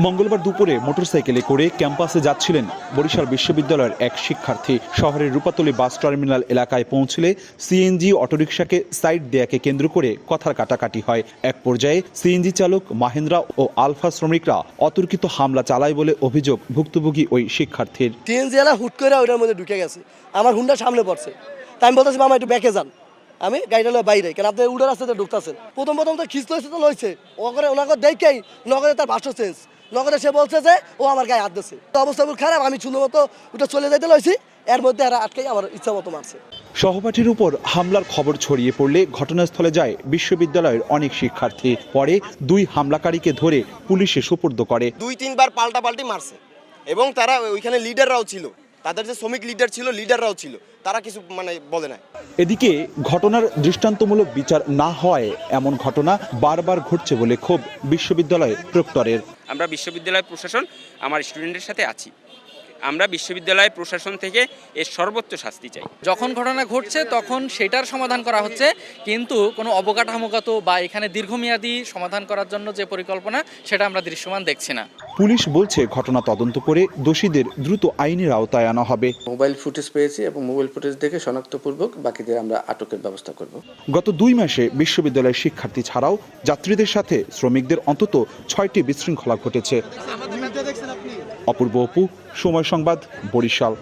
মঙ্গলবার দুপুরে মোটরসাইকেলে করে ক্যাম্পাসে যাচ্ছিলেন বরিশাল বিশ্ববিদ্যালয়ের এক শিক্ষার্থী। শহরের রূপাতলী বাস টার্মিনাল এলাকায় পৌঁছলে সিএনজি অটোরিকশাকে সাইড দেয়াকে কেন্দ্র করে কথার কাটাকাটি হয়। এক পর্যায়ে সিএনজি চালক মাহেন্দ্রা ও আলফা শ্রমিকরা অতর্কিত হামলা চালায় বলে অভিযোগ ভুক্তভোগী ওই শিক্ষার্থীর। সিএনজি এলা হুট করে ওটার মধ্যে ঢুকে গেছে, আমার হুন্ডা সামনে পড়ছে। তাই আমি বলতেছি মামা একটু ব্যাকে যান, আমি গাড়িটা বাইরে, কেন আপনি উড়ার রাস্তাতে ঢুকতেছেন। প্রথম তো খিস্ত হয়েছে তো লইছে, ওনাকে দেখেই নগরে তার ভাষ্য চেঞ্জ, নগরে সে বলছে যে ও আমার গায়ে হাত দিচ্ছে। অবস্থা খারাপ, আমি সুন্দর মতো ওটা চলে যেতে লইছি, এর মধ্যে এরা আটকে আমার ইচ্ছা মতো মারছে। সহপাঠীর উপর হামলার খবর ছড়িয়ে পড়লে ঘটনাস্থলে যায় বিশ্ববিদ্যালয়ের অনেক শিক্ষার্থী। পরে দুই হামলাকারীকে ধরে পুলিশে সোপর্দ করে। 2-3 বার পাল্টাপাল্টি মারছে এবং তারা ওইখানে লিডাররাও ছিল, তাদের যে শ্রমিক লিডার ছিল লিডাররাও ছিল, তারা কিছু বলে না। এদিকে ঘটনার দৃষ্টান্তমূলক বিচার না হওয়ায় এমন ঘটনা বারবার ঘটছে বলে ক্ষোভ বিশ্ববিদ্যালয়ের প্রক্টরের। আমরা বিশ্ববিদ্যালয় প্রশাসন আমার স্টুডেন্টের সাথে আছি, আমরা বিশ্ববিদ্যালয় প্রশাসন থেকে এর সর্বোচ্চ শাস্তি চাই। যখন ঘটনা ঘটছে তখন সেটার সমাধান করা হচ্ছে, কিন্তু কোনো অবকাঠামোগত বা এখানে দীর্ঘমেয়াদী সমাধান করার জন্য যে পরিকল্পনা সেটা আমরা দৃশ্যমান দেখছি না। পুলিশ বলছে ঘটনা তদন্ত করে দোষীদের দ্রুত আইনের আওতায় আনা হবে। মোবাইল ফুটেজ পেয়েছি এবং মোবাইল ফুটেজ দেখে শনাক্তপূর্বক বাকিদের আমরা আটকের ব্যবস্থা করব। গত 2 মাসে বিশ্ববিদ্যালয়ের শিক্ষার্থী ছাড়াও যাত্রীদের সাথে শ্রমিকদের অন্তত 6টি বিশৃঙ্খলা ঘটেছে। অপূর্ব অপু, সময় সংবাদ, বরিশাল।